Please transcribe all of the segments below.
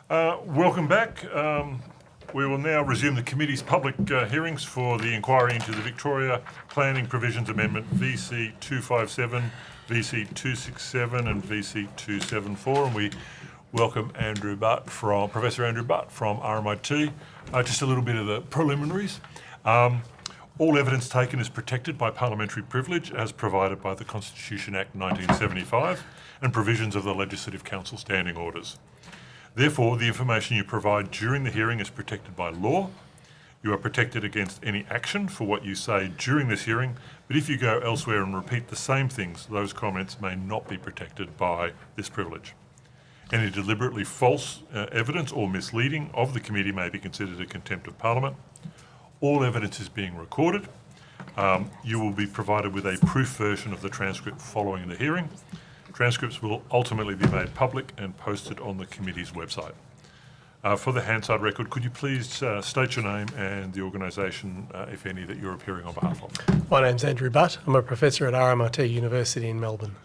Welcome back. We will now resume the committee's public hearings for the inquiry into the Victoria Planning Provisions Amendment VC257, VC267 and VC274, and we welcome Professor Andrew Butt from RMIT. Just a little bit of the preliminaries. All evidence taken is protected by parliamentary privilege as provided by the Constitution Act 1975 and provisions of the Legislative Council standing orders. Therefore, the information you provide during the hearing is protected by law. You are protected against any action for what you say during this hearing, but if you go elsewhere and repeat the same things, those comments may not be protected by this privilege. Any deliberately false evidence or misleading of the committee may be considered a contempt of Parliament. All evidence is being recorded. You will be provided with a proof version of the transcript following the hearing. Transcripts will ultimately be made public and posted on the committee's website. For the Hansard record, could you please state your name and the organisation, if any, that you're appearing on behalf of? My name's Andrew Butt. I'm a professor at RMIT University in Melbourne.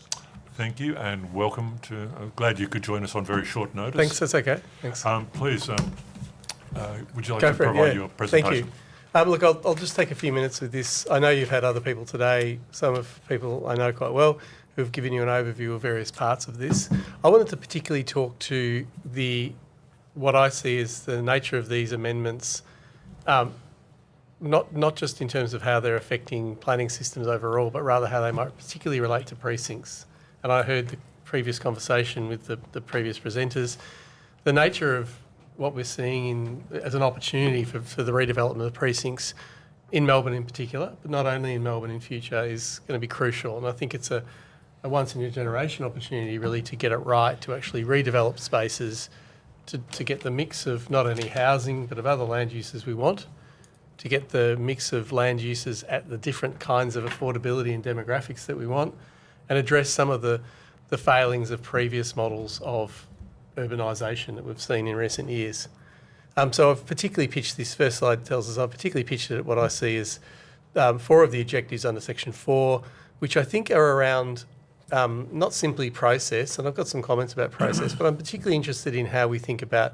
Thank you and welcome to. glad you could join us on very short notice. Thanks, that's okay. Thanks. Please, would you like to provide your presentation? Thank you. Look, I'll just take a few minutes with this. I know you've had other people today, some of people I know quite well, who've given you an overview of various parts of this. I wanted to particularly talk to what I see as the nature of these amendments, not just in terms of how they're affecting planning systems overall, but rather how they might particularly relate to precincts. And I heard the previous conversation with the previous presenters. The nature of what we're seeing as an opportunity for the redevelopment of precincts in Melbourne in particular, but not only in Melbourne in future, is going to be crucial. And I think it's a once-in-a-generation opportunity really to get it right, to actually redevelop spaces, to get the mix of not only housing but of other land uses we want, to get the mix of land uses at the different kinds of affordability and demographics that we want, and address some of the failings of previous models of urbanisation that we've seen in recent years. So I've particularly pitched this, first slide tells us, I've particularly pitched it at what I see as 4 of the objectives under Section 4, which I think are around not simply process, and I've got some comments about process, but I'm particularly interested in how we think about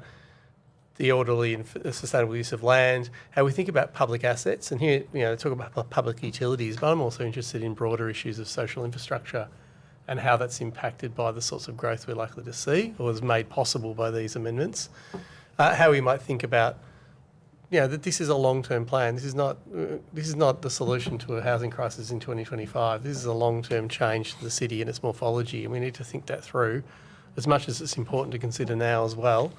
the orderly and sustainable use of land, how we think about public assets, and here, talk about public utilities, but I'm also interested in broader issues of social infrastructure and how that's impacted by the sorts of growth we're likely to see or is made possible by these amendments. How we might think about, that this is a long-term plan. This is not the solution to a housing crisis in 2025. This is a long-term change to the city and its morphology, and we need to think that through as much as it's important to consider now as well.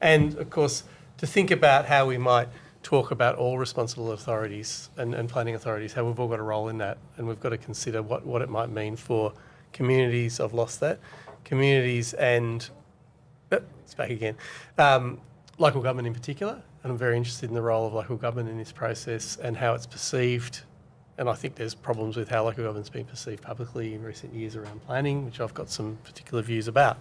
And, of course, to think about how we might talk about all responsible authorities and planning authorities, how we've all got a role in that, and we've got to consider what it might mean for communities, I've lost that, communities and, it's back again, local government in particular. And I'm very interested in the role of local government in this process and how it's perceived. And I think there's problems with how local government's been perceived publicly in recent years around planning, which I've got some particular views about.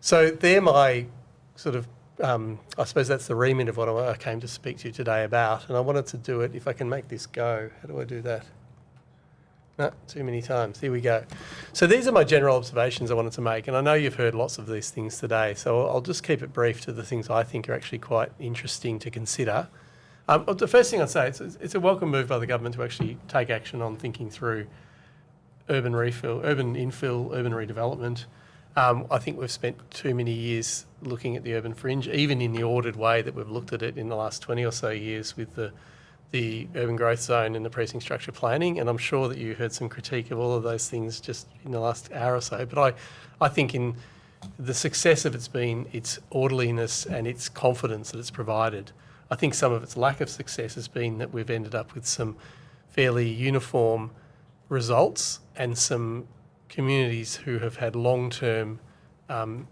So they're my sort of, I suppose that's the remit of what I came to speak to you today about. And I wanted to do it, if I can make this go. How do I do that? No, too many times. Here we go. So these are my general observations I wanted to make, and I know you've heard lots of these things today, so I'll just keep it brief to the things I think are actually quite interesting to consider. The first thing I'd say, it's a welcome move by the government to actually take action on thinking through urban infill, urban redevelopment. I think we've spent too many years looking at the urban fringe, even in the ordered way that we've looked at it in the last 20 or so years with the urban growth zone and the precinct structure planning, and I'm sure that you heard some critique of all of those things just in the last hour or so, but I think in the success of it's been its orderliness and its confidence that it's provided. I think some of its lack of success has been that we've ended up with some fairly uniform results and some communities who have had long-term lack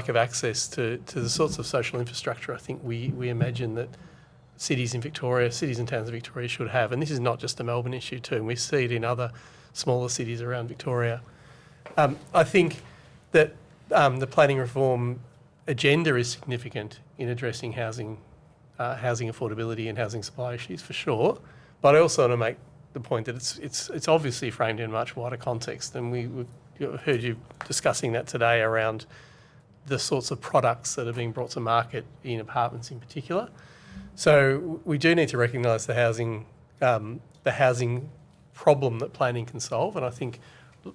of access to the sorts of social infrastructure I think we imagine that cities and towns in Victoria should have. And this is not just a Melbourne issue too, and we see it in other smaller cities around Victoria. I think that the planning reform agenda is significant in addressing housing affordability and housing supply issues for sure, but I also want to make the point that it's obviously framed in a much wider context, and we've heard you discussing that today around the sorts of products that are being brought to market in apartments in particular. So we do need to recognise the housing problem that planning can solve. And I think,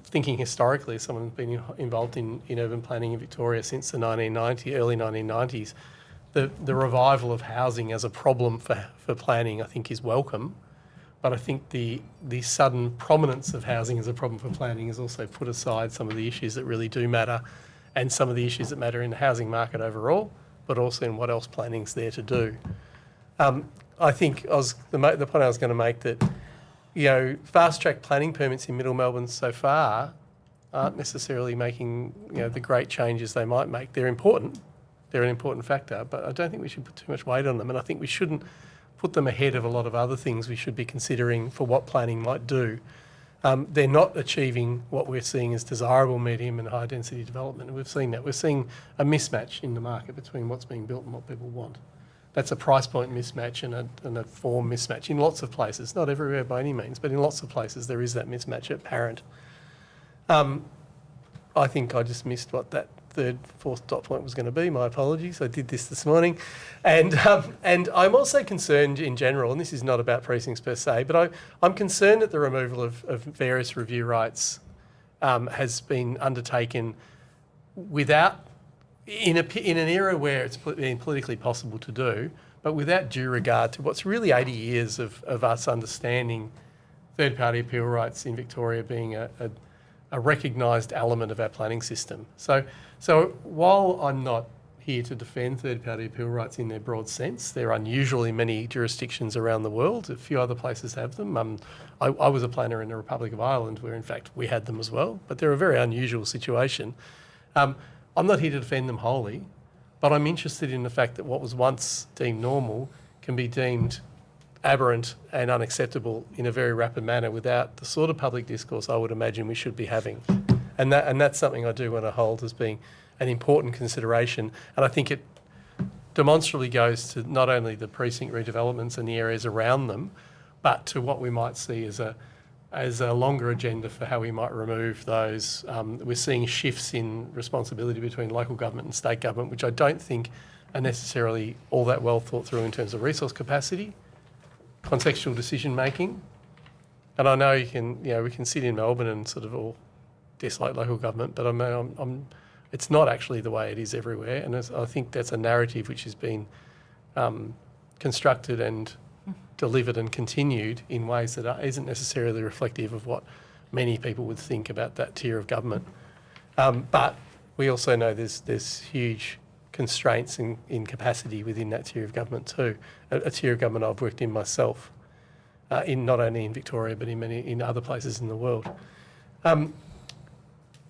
thinking historically, as someone who's been involved in urban planning in Victoria since the early 1990s, the revival of housing as a problem for planning, I think, is welcome. But I think the sudden prominence of housing as a problem for planning has also put aside some of the issues that really do matter, and some of the issues that matter in the housing market overall, but also in what else planning's there to do. I think the point I was going to make that, fast-track planning permits in Middle Melbourne so far aren't necessarily making, the great changes they might make. They're important. They're an important factor, but I don't think we should put too much weight on them, and I think we shouldn't put them ahead of a lot of other things we should be considering for what planning might do. They're not achieving what we're seeing as desirable medium and high density development. And we've seen that. We're seeing a mismatch in the market between what's being built and what people want. That's a price point mismatch and a form mismatch in lots of places. Not everywhere by any means, but in lots of places there is that mismatch apparent. I think I just missed what that fourth dot point was going to be. My apologies. I did this morning. And I'm also concerned in general, and this is not about precincts per se, but I'm concerned that the removal of various review rights has been undertaken without, in an era where it's been politically possible to do, but without due regard to what's really 80 years of us understanding third-party appeal rights in Victoria being a recognised element of our planning system. So while I'm not here to defend third-party appeal rights in their broad sense, they're unusual in many jurisdictions around the world. A few other places have them. I was a planner in the Republic of Ireland where, in fact, we had them as well, but they're a very unusual situation. I'm not here to defend them wholly, but I'm interested in the fact that what was once deemed normal can be deemed aberrant and unacceptable in a very rapid manner without the sort of public discourse I would imagine we should be having. And that's something I do want to hold as being an important consideration. And I think it demonstrably goes to not only the precinct redevelopments and the areas around them, but to what we might see as a longer agenda for how we might remove those. We're seeing shifts in responsibility between local government and state government, which I don't think are necessarily all that well thought through in terms of resource capacity, contextual decision making. And I know we can sit in Melbourne and sort of all dislike local government, but it's not actually the way it is everywhere. And I think that's a narrative which has been constructed and delivered and continued in ways that isn't necessarily reflective of what many people would think about that tier of government. But we also know there's huge constraints in capacity within that tier of government too, a tier of government I've worked in myself, not only in Victoria but in other places in the world.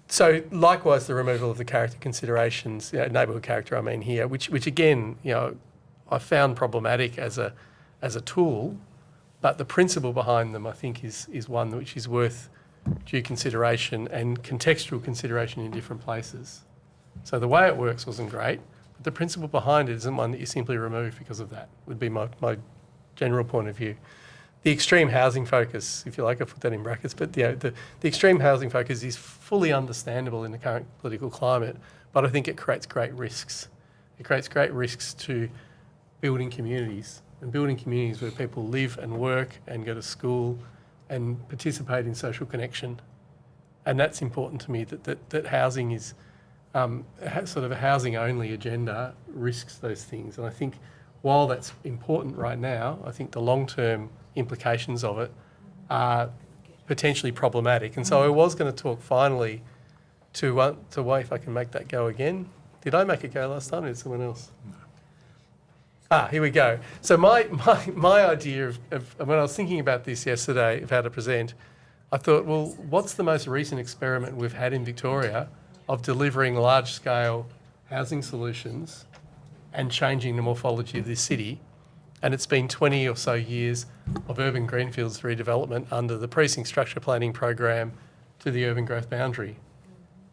So likewise, the removal of the character considerations, neighbourhood character I mean here, which again, I found problematic as a tool, but the principle behind them I think is one which is worth due consideration and contextual consideration in different places. So the way it works wasn't great, but the principle behind it isn't one that you simply remove because of that, would be my general point of view. The extreme housing focus, if you like, I put that in brackets, but the extreme housing focus is fully understandable in the current political climate, but I think it creates great risks. It creates great risks to building communities, and building communities where people live and work and go to school and participate in social connection. And that's important to me, that housing is sort of a housing-only agenda risks those things. And I think while that's important right now, I think the long-term implications of it are potentially problematic. And so I was going to talk finally to wait if I can make that go again. Did I make it go last time or did someone else? No. Here we go. So my idea of when I was thinking about this yesterday, of how to present, I thought, well, what's the most recent experiment we've had in Victoria of delivering large-scale housing solutions and changing the morphology of this city? And it's been 20 or so years of urban greenfields redevelopment under the precinct structure planning program to the urban growth boundary.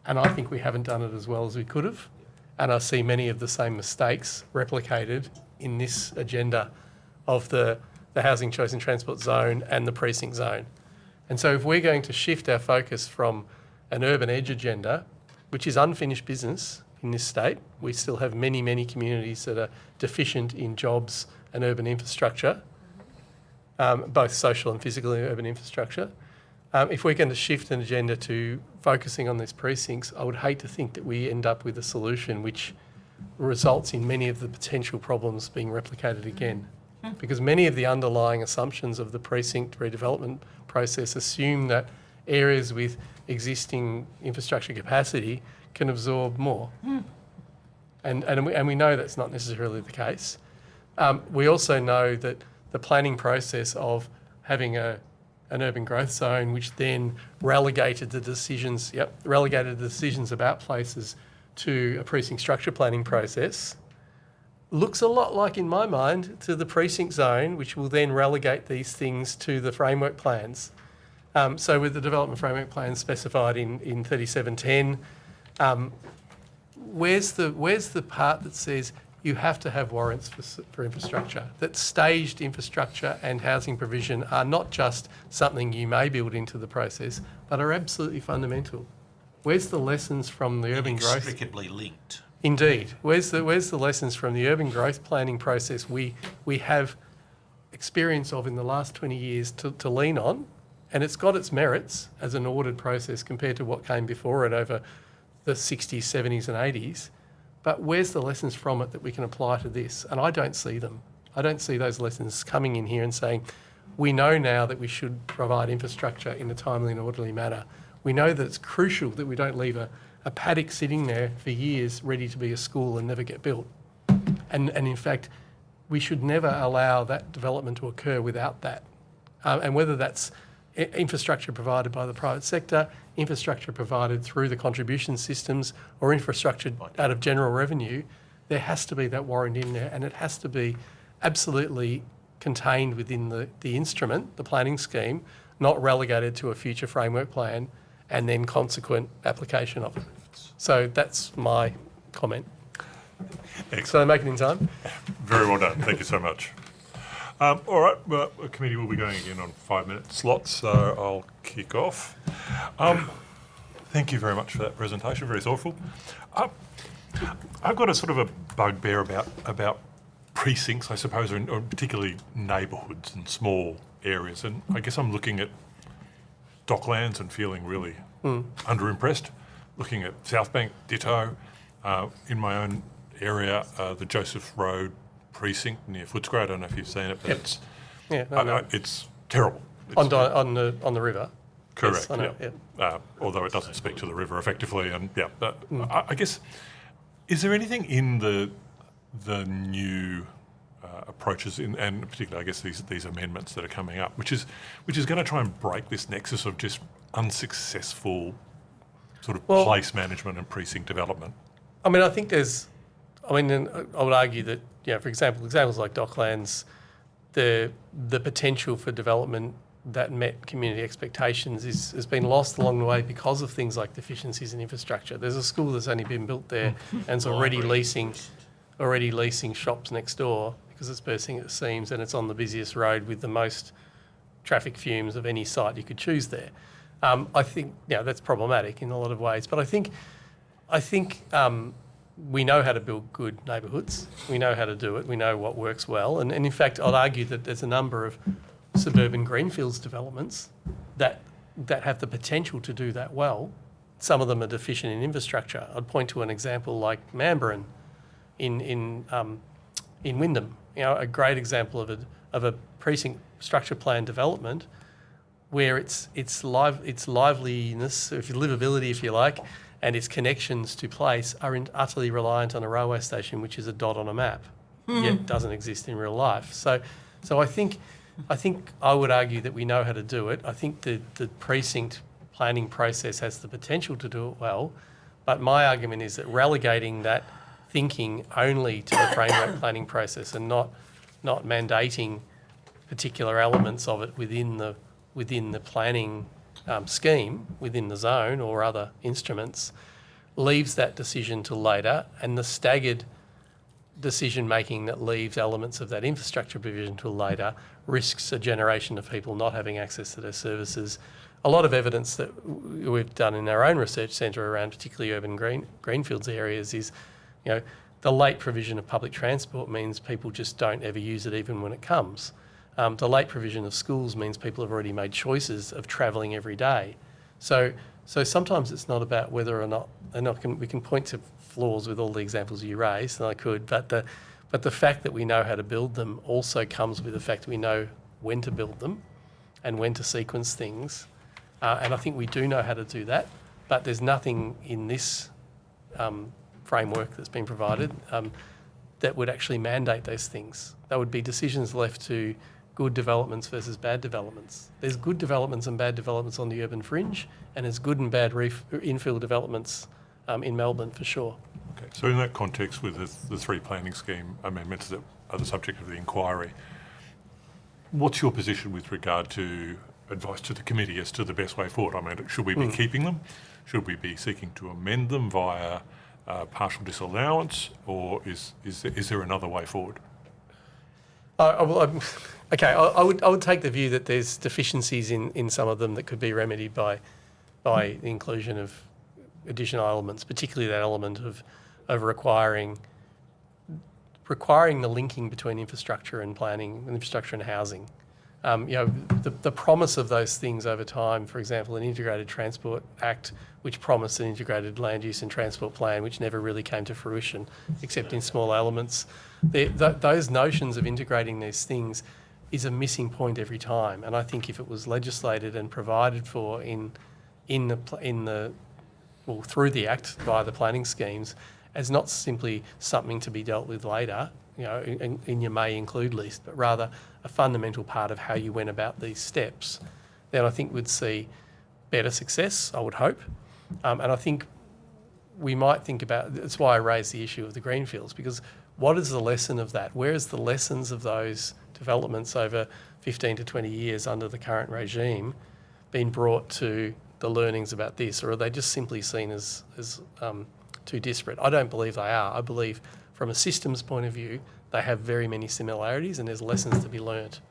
And I think we haven't done it as well as we could have. And I see many of the same mistakes replicated in this agenda of the housing choice and transport zone and the precinct zone. And so if we're going to shift our focus from an urban edge agenda, which is unfinished business in this state. We still have many, many communities that are deficient in jobs and urban infrastructure, both social and physical urban infrastructure. If we're going to shift an agenda to focusing on these precincts, I would hate to think that we end up with a solution which results in many of the potential problems being replicated again. Because many of the underlying assumptions of the precinct redevelopment process assume that areas with existing infrastructure capacity can absorb more. And we know that's not necessarily the case. We also know that the planning process of having an urban growth zone, which then relegated the decisions about places to a precinct structure planning process, looks a lot like, in my mind, to the precinct zone, which will then relegate these things to the framework plans. So with the development framework plans specified in 3710, where's the part that says you have to have warrants for infrastructure, that staged infrastructure and housing provision are not just something you may build into the process, but are absolutely fundamental? Where's the lessons from the urban growth? Inextricably linked. Indeed. Where's the lessons from the urban growth planning process we have experience of in the last 20 years to lean on? And it's got its merits as an ordered process compared to what came before it over the 60s, 70s and 80s. But where's the lessons from it that we can apply to this? And I don't see them. I don't see those lessons coming in here and saying, we know now that we should provide infrastructure in a timely and orderly manner. We know that it's crucial that we don't leave a paddock sitting there for years ready to be a school and never get built. And in fact, we should never allow that development to occur without that. And whether that's infrastructure provided by the private sector, infrastructure provided through the contribution systems, or infrastructure out of general revenue, there has to be that warrant in there, and it has to be absolutely contained within the instrument, the planning scheme, not relegated to a future framework plan and then consequent application of it. So that's my comment. Excellent. So I make it in time? Very well done. Thank you so much. All right, well, the committee will be going again on 5-minute slots, so I'll kick off. Thank you very much for that presentation, very thoughtful. I've got a sort of a bugbear about precincts, I suppose, or particularly neighbourhoods and small areas, and I guess I'm looking at Docklands and feeling really underimpressed. Looking at South Bank, ditto. In my own area, the Joseph Road precinct near Footscray. I don't know if you've seen it, but it's terrible. It's on the river. Correct. Yes, I know, yeah. Although it doesn't speak to the river effectively, and I guess, is there anything in the new approaches, and particularly, I guess, these amendments that are coming up, which is going to try and break this nexus of just unsuccessful sort of place management and precinct development? I mean, I think I would argue that, for example, examples like Docklands, the potential for development that met community expectations has been lost along the way because of things like deficiencies in infrastructure. There's a school that's only been built there and it's already leasing shops next door because it's bursting at the seams, and it's on the busiest road with the most traffic fumes of any site you could choose there. I think that's problematic in a lot of ways, but I think we know how to build good neighbourhoods. We know how to do it. We know what works well, and in fact, I'd argue that there's a number of suburban greenfields developments that have the potential to do that well. Some of them are deficient in infrastructure. I'd point to an example like Mambaran in Wyndham. A great example of a precinct structure plan development where its liveliness, livability, if you like, and its connections to place are utterly reliant on a railway station, which is a dot on a map, yet doesn't exist in real life. So I think I would argue that we know how to do it. I think the precinct planning process has the potential to do it well, but my argument is that relegating that thinking only to the framework planning process and not mandating particular elements of it within the planning scheme, within the zone or other instruments, leaves that decision till later, and the staggered decision making that leaves elements of that infrastructure provision till later risks a generation of people not having access to their services a lot of evidence that we've done in our own research centre around particularly urban greenfields areas is, the late provision of public transport means people just don't ever use it even when it comes. The late provision of schools means people have already made choices of travelling every day. So sometimes it's not about whether or not we can point to flaws with all the examples you raised, and I could, but the fact that we know how to build them also comes with the fact that we know when to build them and when to sequence things. And I think we do know how to do that, but there's nothing in this framework that's been provided that would actually mandate those things. That would be decisions left to good developments versus bad developments. There's good developments and bad developments on the urban fringe, and there's good and bad infill developments in Melbourne for sure. Okay. So in that context, with the 3 planning scheme amendments that are the subject of the inquiry, what's your position with regard to advice to the committee as to the best way forward? I mean, should we be keeping them? Should we be seeking to amend them via partial disallowance, or is there another way forward? I would take the view that there's deficiencies in some of them that could be remedied by the inclusion of additional elements, particularly that element of requiring the linking between infrastructure and planning, infrastructure and housing. The promise of those things over time, for example, an Integrated Transport Act, which promised an integrated land use and transport plan, which never really came to fruition, except in small elements. Those notions of integrating these things is a missing point every time. And I think if it was legislated and provided for through the Act via the planning schemes, as not simply something to be dealt with later, in your may include list, but rather a fundamental part of how you went about these steps, then I think we'd see better success, I would hope. And I think we might think about, that's why I raised the issue of the greenfields, because what is the lesson of that? Where is the lessons of those developments over 15 to 20 years under the current regime been brought to the learnings about this, or are they just simply seen as too disparate? I don't believe they are. I believe from a systems point of view, they have very many similarities and there's lessons to be learnt.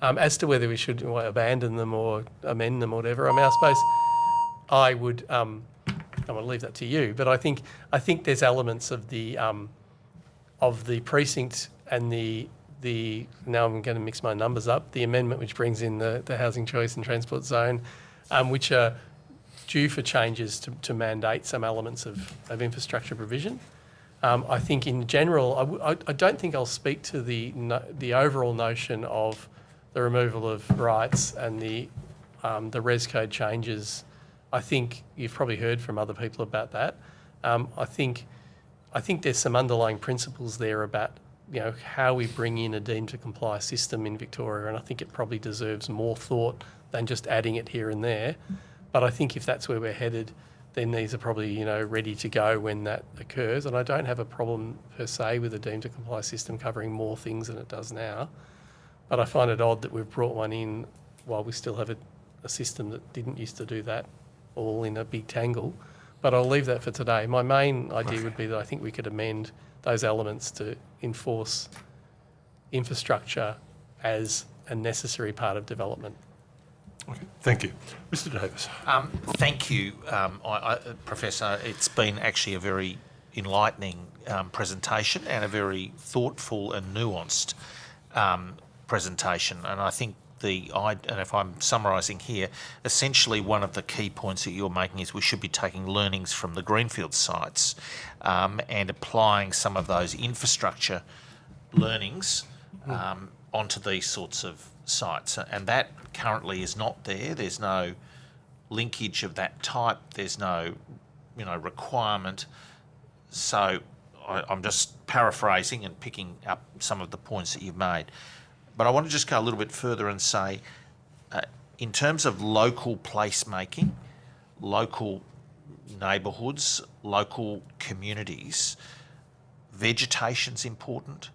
As to whether we should abandon them or amend them or whatever, I mean, I suppose I would, I'm going to leave that to you, but I think there's elements of the precinct and the now I'm going to mix my numbers up, the amendment which brings in the housing choice and transport zone, which are due for changes to mandate some elements of infrastructure provision. I think in general, I don't think I'll speak to the overall notion of the removal of rights and the res code changes. I think you've probably heard from other people about that. I think there's some underlying principles there about how we bring in a deemed to comply system in Victoria, and I think it probably deserves more thought than just adding it here and there. But I think if that's where we're headed, then these are probably ready to go when that occurs. And I don't have a problem per se with a deemed to comply system covering more things than it does now. But I find it odd that we've brought one in while we still have a system that didn't used to do that, all in a big tangle. But I'll leave that for today. My main idea would be that I think we could amend those elements to enforce infrastructure as a necessary part of development. Okay, thank you. Mr Davis. Thank you, Professor. It's been actually a very enlightening presentation and a very thoughtful and nuanced presentation. And I think and if I'm summarising here, essentially one of the key points that you're making is we should be taking learnings from the greenfield sites and applying some of those infrastructure learnings onto these sorts of sites. And that currently is not there. There's no linkage of that type. There's no, requirement. So I'm just paraphrasing and picking up some of the points that you've made. But I want to just go a little bit further and say, in terms of local placemaking, local neighbourhoods, local communities, vegetation's important.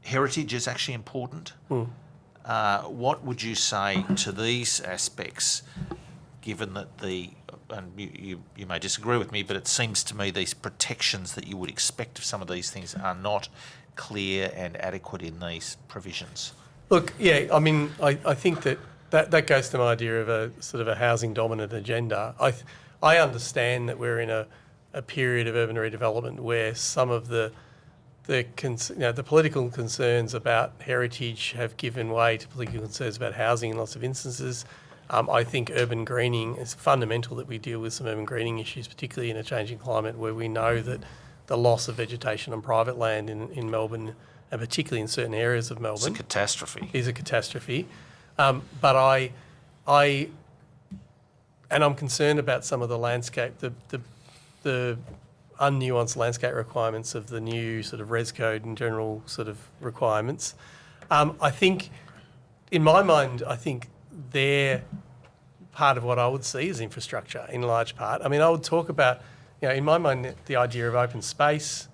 Heritage is actually important. What would you say to these aspects, given that and you may disagree with me, but it seems to me these protections that you would expect of some of these things are not clear and adequate in these provisions? Look, yeah, I mean, I think that That goes to my idea of a sort of a housing dominant agenda. I understand that we're in a period of urban redevelopment where some of the political concerns about heritage have given way to political concerns about housing in lots of instances. I think urban greening is fundamental, that we deal with some urban greening issues, particularly in a changing climate where we know that the loss of vegetation on private land in Melbourne, and particularly in certain areas of Melbourne, It's a catastrophe. is a catastrophe. But I'm concerned about some of the landscape, the unnuanced landscape requirements of the new sort of res code and general sort of requirements. I think, in my mind, they're part of what I would see as infrastructure in large part. I mean, I would talk about, in my mind, the idea of open space,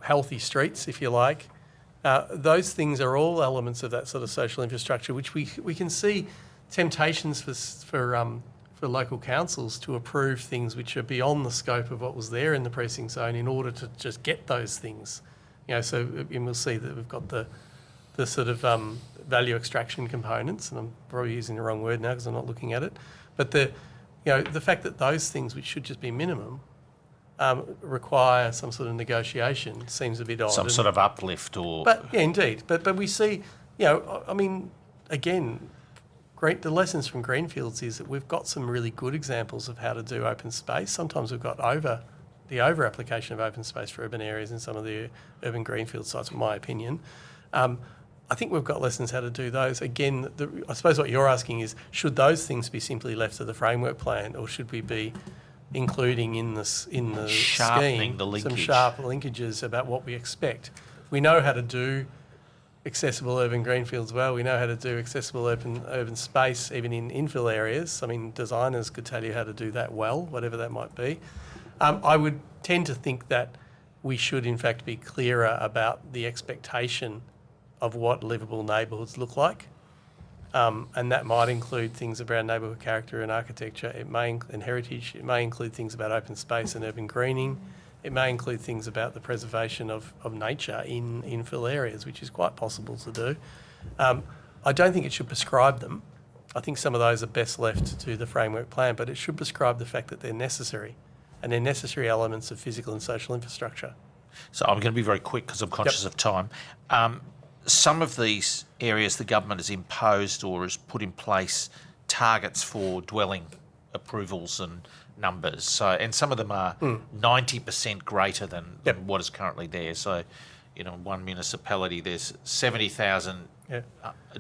healthy streets, if you like. Those things are all elements of that sort of social infrastructure, which we can see temptations for local councils to approve things which are beyond the scope of what was there in the precinct zone in order to just get those things. And we'll see that we've got the sort of value extraction components, and I'm probably using the wrong word now because I'm not looking at it, but the fact that those things, which should just be minimum, require some sort of negotiation seems a bit odd. Some sort of uplift or... But yeah, indeed. But we see, I mean, again, the lessons from Greenfields is that we've got some really good examples of how to do open space. Sometimes we've got over application of open space for urban areas in some of the urban greenfield sites, in my opinion. I think we've got lessons how to do those. Again, I suppose what you're asking is, should those things be simply left to the framework plan, or should we be including in the Sharpening scheme the linkage. some sharp linkages about what we expect? We know how to do accessible urban greenfields well. We know how to do accessible urban space, even in infill areas. I mean, designers could tell you how to do that well, whatever that might be. I would tend to think that we should, in fact, be clearer about the expectation of what livable neighbourhoods look like. And that might include things around neighbourhood character and architecture. And heritage. It may include things about open space and urban greening. It may include things about the preservation of nature in infill areas, which is quite possible to do. I don't think it should prescribe them. I think some of those are best left to the framework plan, but it should prescribe the fact that they're necessary, and they're necessary elements of physical and social infrastructure. So I'm going to be very quick because I'm conscious of time. Some of these areas the government has imposed or has put in place targets for dwelling approvals and numbers. So, and some of them are 90% greater than what is currently there. So, in one municipality, there's 70,000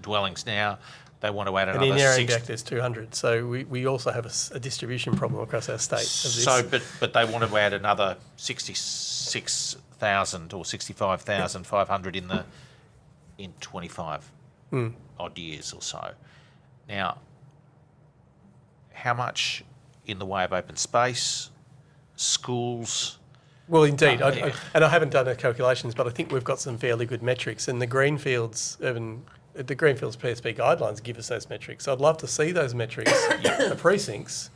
dwellings now. They want to add another 60. And in Yarrandak, there's 200. So we also have a distribution problem across our state. So, but they want to add another 66,000 or 65,500 in 25 odd years or so. Now, how much in the way of open space, schools? Well, indeed, I haven't done the calculations, but I think we've got some fairly good metrics, and the Greenfields PSP guidelines give us those metrics. So I'd love to see those metrics for precincts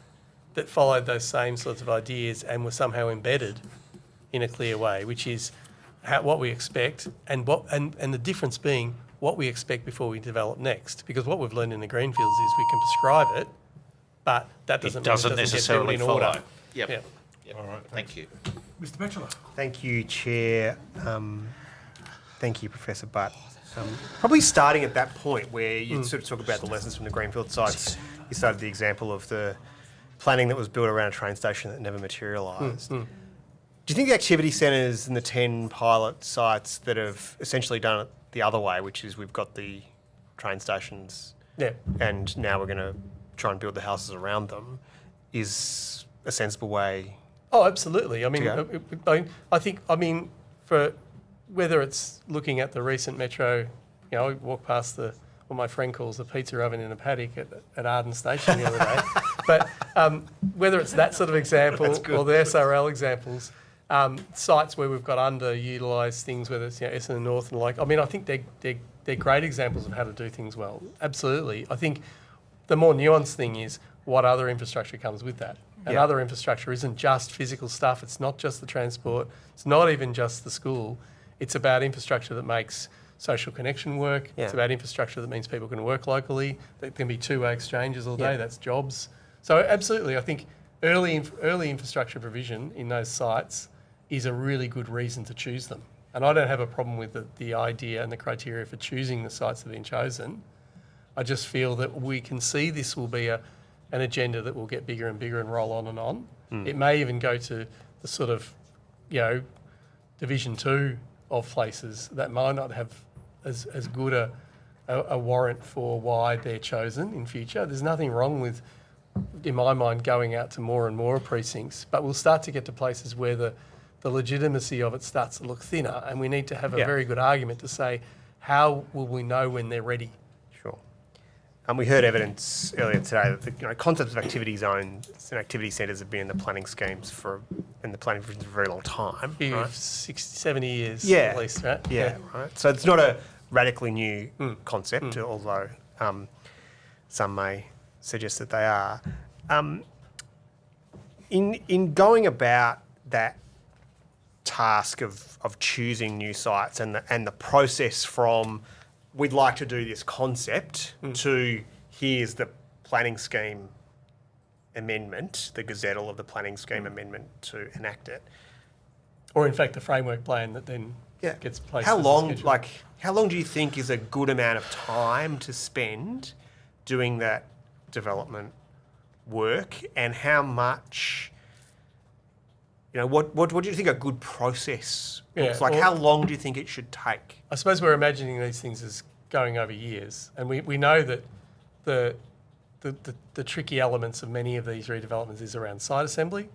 that followed those same sorts of ideas and were somehow embedded in a clear way, which is what we expect, and the difference being what we expect before we develop next. Because what we've learned in the Greenfields is we can prescribe it, but that doesn't necessarily get built in follow. order. Yep. All right, Thank you. Mr. Batchelor. Thank you, Chair. Thank you, Professor Butt. Probably starting at that point where you sort of talk about the lessons from the Greenfield sites. You started the example of the planning that was built around a train station that never materialised. Do you think the activity centres and the 10 pilot sites that have essentially done it the other way, which is we've got the train stations and now we're going to try and build the houses around them, is a sensible way? Oh, absolutely. I mean, for whether it's looking at the recent metro, I walked past what my friend calls the pizza oven in a paddock at Arden Station the other day. But whether it's that sort of example or the SRL examples, sites where we've got underutilised things, whether it's Essendon North and I think they're great examples of how to do things well. Absolutely. I think the more nuanced thing is what other infrastructure comes with that. And other infrastructure isn't just physical stuff. It's not just the transport. It's not even just the school. It's about infrastructure that makes social connection work. Yeah. It's about infrastructure that means people can work locally. There can be two-way exchanges all day. Yeah. That's jobs. So absolutely, I think early infrastructure provision in those sites is a really good reason to choose them. And I don't have a problem with the idea and the criteria for choosing the sites that have been chosen. I just feel that we can see this will be an agenda that will get bigger and bigger and roll on and on. It may even go to the sort of, Division 2 of places that might not have as good a warrant for why they're chosen in future. There's nothing wrong with, in my mind, going out to more and more precincts, but we'll start to get to places where the legitimacy of it starts to look thinner, and we need to have a very good argument to say, how will we know when they're ready? Sure. We heard evidence earlier today that the concepts of activity zones and activity centres have been in the planning schemes in the planning provisions for a very long time. Right? 60, 70 years Yeah. at least, right? Yeah, right. So it's not a radically new concept, although some may suggest that they are. In going about that task of choosing new sites and the process from we'd like to do this concept to here's the planning scheme amendment, the gazettal of the planning scheme amendment to enact it. Or in fact, the framework plan that then gets placed. How as a long? schedule. How long do you think is a good amount of time to spend doing that development work, and how much? What do you think a good process looks like? well- How long do you think it should take? I suppose we're imagining these things as going over years, and we know that the tricky elements of many of these redevelopments is around site assembly,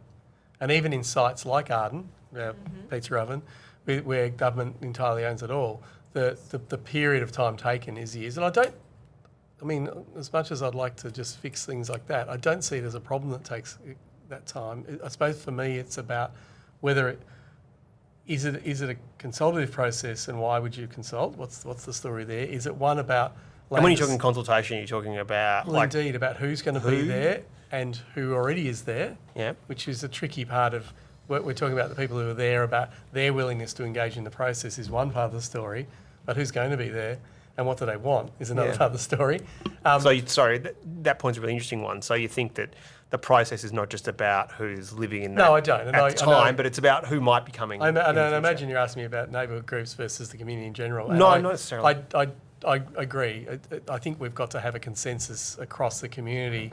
and even in sites like Arden, Pizza Oven, where government entirely owns it all, the period of time taken is years. And as much as I'd like to just fix things like that, I don't see it as a problem that takes that time. I suppose for me it's about whether is it a consultative process, and why would you consult? What's the story there? Is it one about And when you're talking consultation, you're talking about indeed about who's going to be there and who already is there, Yeah. which is a tricky part of what we're talking about. The people who are there, about their willingness to engage in the process, is one part of the story, but who's going to be there and what do they want is another Yeah. part of the story. That point's a really interesting one. So you think that the process is not just about who's living in that No, I don't. And at I the know- time, but it's about who might be coming. I in the future. imagine you're asking me about neighbourhood groups versus the community in general. And No, I, not necessarily. I agree. I think we've got to have a consensus across the community,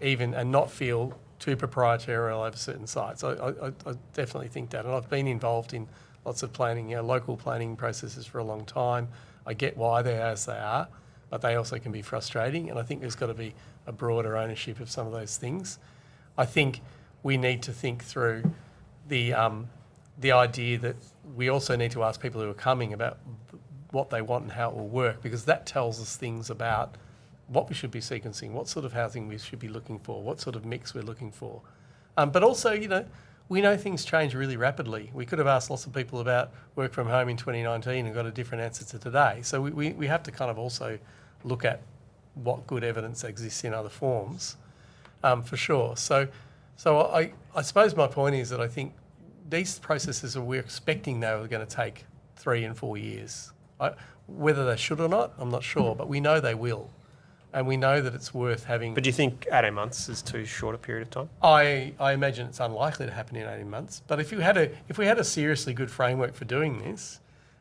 and not feel too proprietarial over certain sites. I definitely think that, and I've been involved in lots of planning, local planning processes for a long time. I get why they're as they are, but they also can be frustrating, and I think there's got to be a broader ownership of some of those things. I think we need to think through the idea that we also need to ask people who are coming about what they want and how it will work, because that tells us things about what we should be sequencing, what sort of housing we should be looking for, what sort of mix we're looking for. But also, we know things change really rapidly. We could have asked lots of people about work from home in 2019 and got a different answer to today. So we have to kind of also look at what good evidence exists in other forms, for sure. So I suppose my point is that I think these processes we're expecting they were going to take 3 and 4 years. Whether they should or not, I'm not sure, but we know they will. And we know that it's worth having. But do you think 18 months is too short a period of time? I imagine it's unlikely to happen in 18 months. But if we had a seriously good framework for doing this,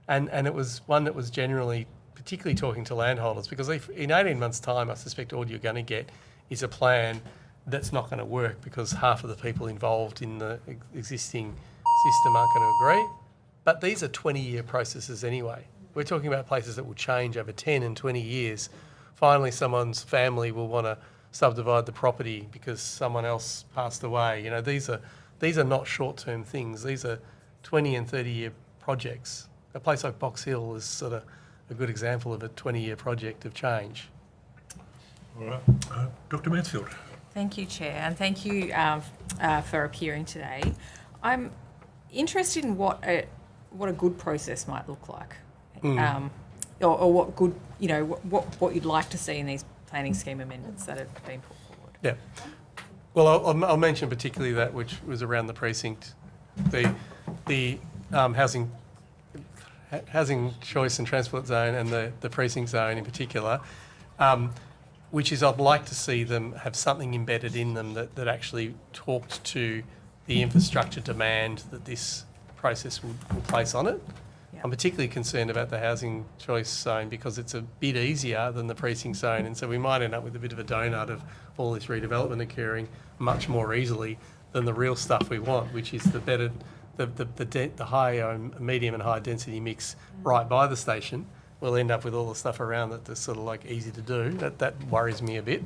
and it was one that was generally, particularly talking to landholders, because in 18 months' time, I suspect all you're going to get is a plan that's not going to work because half of the people involved in the existing system aren't going to agree. But these are 20-year processes anyway. We're talking about places that will change over 10 and 20 years. Finally, someone's family will want to subdivide the property because someone else passed away. These are not short-term things. These are 20 and 30-year projects. A place like Box Hill is sort of a good example of a 20-year project of change. All right. Dr. Mansfield. Thank you, Chair, and thank you for appearing today. I'm interested in what a good process might look like, or what good, what you'd like to see in these planning scheme amendments that have been put forward. Yeah. Well, I'll mention particularly that which was around the precinct, the housing housing choice and transport zone and the precinct zone in particular, which is I'd like to see them have something embedded in them that actually talked to the infrastructure demand that this process will place on it. Yeah. I'm particularly concerned about the housing choice zone because it's a bit easier than the precinct zone, and so we might end up with a bit of a donut of all this redevelopment occurring much more easily than the real stuff we want, which is the better, the high, medium and high density mix right by the station. We'll end up with all the stuff around that that's sort of like easy to do. That worries me a bit.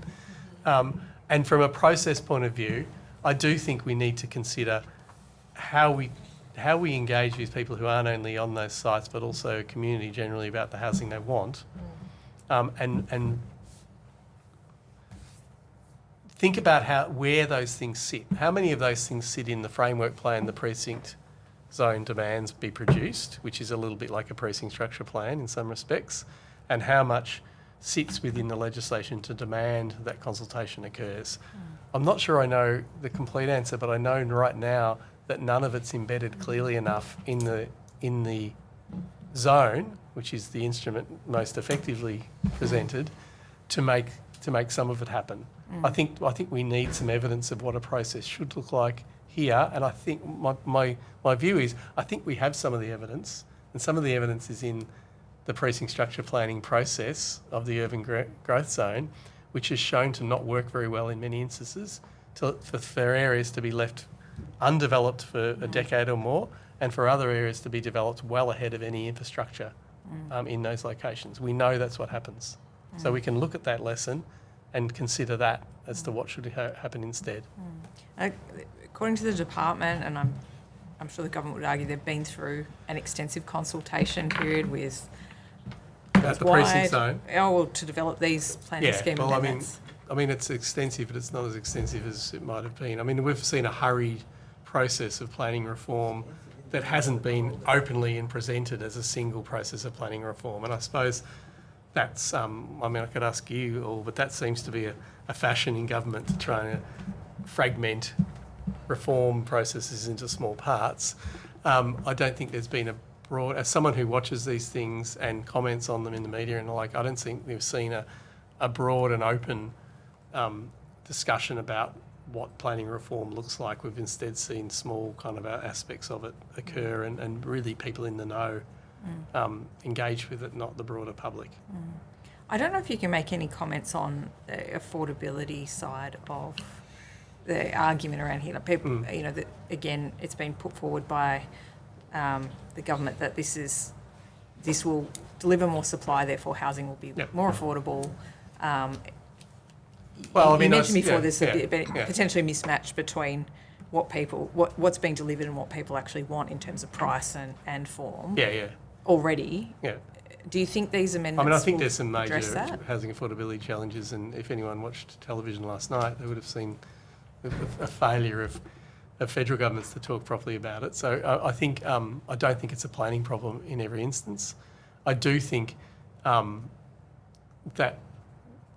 And from a process point of view, I do think we need to consider how we engage with people who aren't only on those sites but also community generally about the housing they want, and think about where those things sit. How many of those things sit in the framework plan the precinct zone demands be produced, which is a little bit like a precinct structure plan in some respects, and how much sits within the legislation to demand that consultation occurs. I'm not sure I know the complete answer, but I know right now that none of it's embedded clearly enough in the zone, which is the instrument most effectively presented, to make some of it happen. I think we need some evidence of what a process should look like here, and I think my view is I think we have some of the evidence, and some of the evidence is in the precinct structure planning process of the urban growth zone, which is shown to not work very well in many instances, for areas to be left undeveloped for a decade or more, and for other areas to be developed well ahead of any infrastructure in those locations. We know that's what happens. So we can look at that lesson and consider that as to what should happen instead. According to the department, and I'm sure the government would argue they've been through an extensive consultation period with At the precinct zone. To develop these planning scheme amendments. I mean, it's extensive, but it's not as extensive as it might have been. I mean, we've seen a hurried process of planning reform that hasn't been openly and presented as a single process of planning reform. And I suppose that's, I mean, I could ask you all, but that seems to be a fashion in government to try and fragment reform processes into small parts. I don't think there's been a broad, as someone who watches these things and comments on them in the media and the like, I don't think we've seen a broad and open discussion about what planning reform looks like. We've instead seen small kind of aspects of it occur and really people in the know engage with it, not the broader public. I don't know if you can make any comments on the affordability side of the argument around here. Like people, you know, that again, it's been put forward by the government that this will deliver more supply, therefore housing will be more affordable. Well, I mean, you mentioned before there's a bit potentially mismatch between what's being delivered and what people actually want in terms of price and form. Already. Yeah. Do you think these amendments? I mean, I think there's some major that? housing affordability challenges, and if anyone watched television last night, they would have seen a failure of federal governments to talk properly about it. So I think I don't think it's a planning problem in every instance. I do think that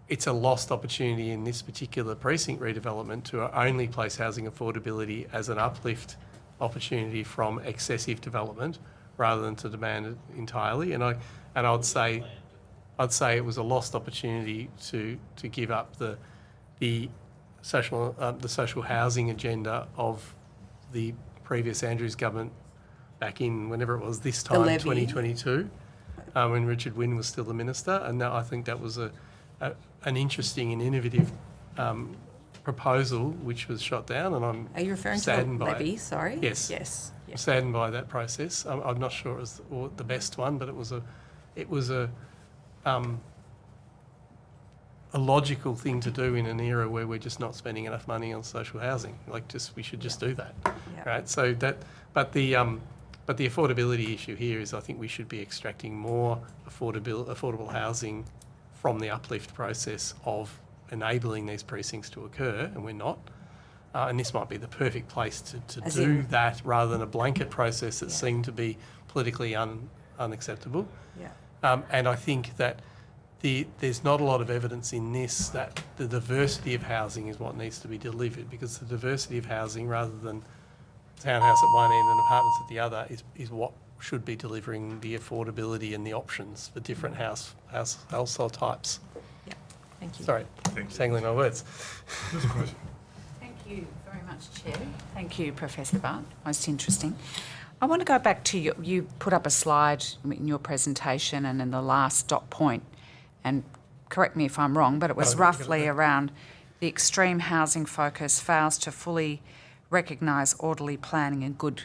it's a lost opportunity in this particular precinct redevelopment to only place housing affordability as an uplift opportunity from excessive development rather than to demand it entirely. And I'd say it was a lost opportunity to give up the social housing agenda of the previous Andrews government back in whenever it was this time, 2022, when Richard Wynne was still the minister. And I think that was an interesting and innovative proposal which was shot down, and I'm Are you referring saddened to the by levy? it. Sorry. Yes. Yes. I'm saddened by that process. I'm not sure it was the best one, but it was a logical thing to do in an era where we're just not spending enough money on social housing. We should just do that, right? So but the affordability issue here is I think we should be extracting more affordable housing from the uplift process of enabling these precincts to occur, and we're not. And this might be the perfect place to do that rather than a blanket process that seemed to be politically unacceptable. Yeah. And I think that there's not a lot of evidence in this that the diversity of housing is what needs to be delivered, because the diversity of housing rather than townhouse at one end and apartments at the other is what should be delivering the affordability and the options for different household types. Yeah. Thank you. Sorry, sangling my words. There's a question. Thank you very much, Chair. Thank you, Professor Bart. Most interesting. I want to go back to you put up a slide in your presentation and in the last dot point, and correct me if I'm wrong, but it was roughly around the extreme housing focus fails to fully recognise orderly planning and good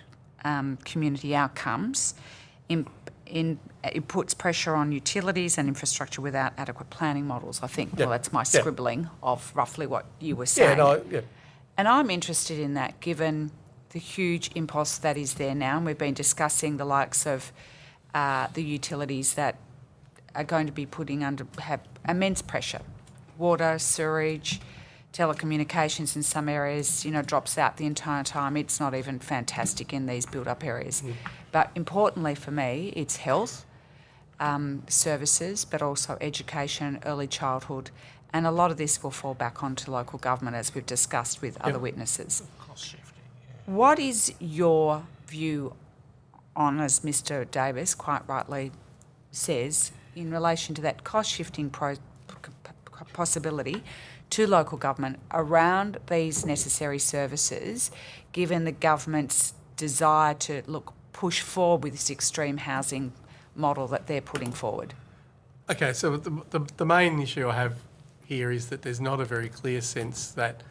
community outcomes. It puts pressure on utilities and infrastructure without adequate planning models. I think, well, that's my scribbling of roughly what you were saying. And I'm interested in that, given the huge impulse that is there now, and we've been discussing the likes of the utilities that are going to be have immense pressure. Water, sewerage, telecommunications in some areas, drops out the entire time. It's not even fantastic in these built-up areas. But importantly for me, it's health, services, but also education, early childhood, and a lot of this will fall back onto local government, as we've discussed with other witnesses. Cost shifting. What is your view on, as Mr. Davis quite rightly says, in relation to that cost-shifting possibility to local government around these necessary services, given the government's desire to push forward with this extreme housing model that they're putting forward? Okay, so the main issue I have here is that there's not a very clear sense that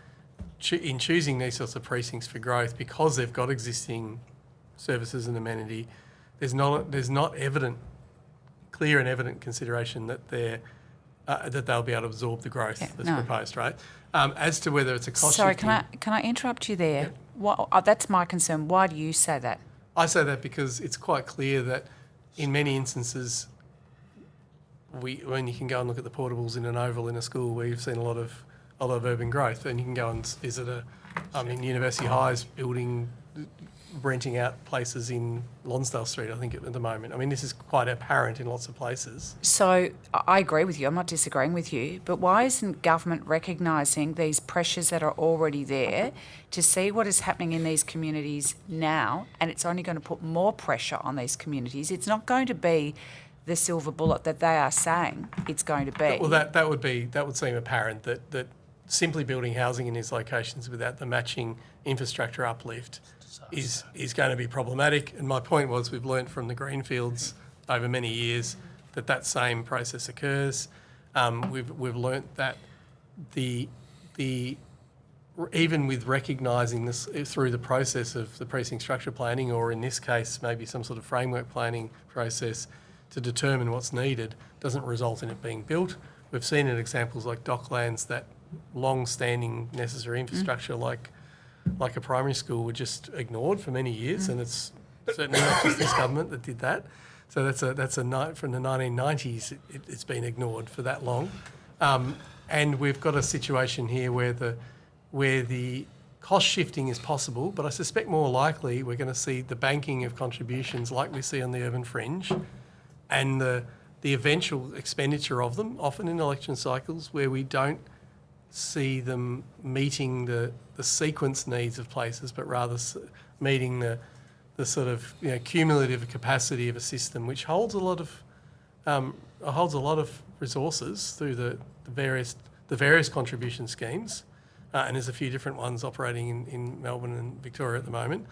in choosing these sorts of precincts for growth, because they've got existing services and amenity, there's not clear and evident consideration that they'll be able to absorb the growth that's proposed, right? As to whether it's a cost. Sorry, can I interrupt you there? That's my concern. Why do you say that? I say that because it's quite clear that in many instances, when you can go and look at the portables in an oval in a school where you've seen a lot of urban growth, and you can go and visit University High's building, renting out places in Lonsdale Street, I think, at the moment. I mean, this is quite apparent in lots of places. So I agree with you. I'm not disagreeing with you. But why isn't government recognising these pressures that are already there to see what is happening in these communities now? And it's only going to put more pressure on these communities. It's not going to be the silver bullet that they are saying it's going to be. Well, that would seem apparent that simply building housing in these locations without the matching infrastructure uplift is going to be problematic. And my point was, we've learnt from the greenfields over many years that same process occurs. We've learnt that even with recognising this through the process of the precinct structure planning, or in this case maybe some sort of framework planning process to determine what's needed, doesn't result in it being built. We've seen in examples like Docklands that long-standing necessary infrastructure like a primary school were just ignored for many years, and it's certainly not just this government that did that. So that's a night from the 1990s. It's been ignored for that long, and we've got a situation here where the cost shifting is possible, but I suspect more likely we're going to see the banking of contributions like we see on the urban fringe, and the eventual expenditure of them, often in election cycles where we don't see them meeting the sequence needs of places, but rather meeting the sort of cumulative capacity of a system, which holds a lot of resources through the various contribution schemes, and there's a few different ones operating in Melbourne and Victoria at the moment.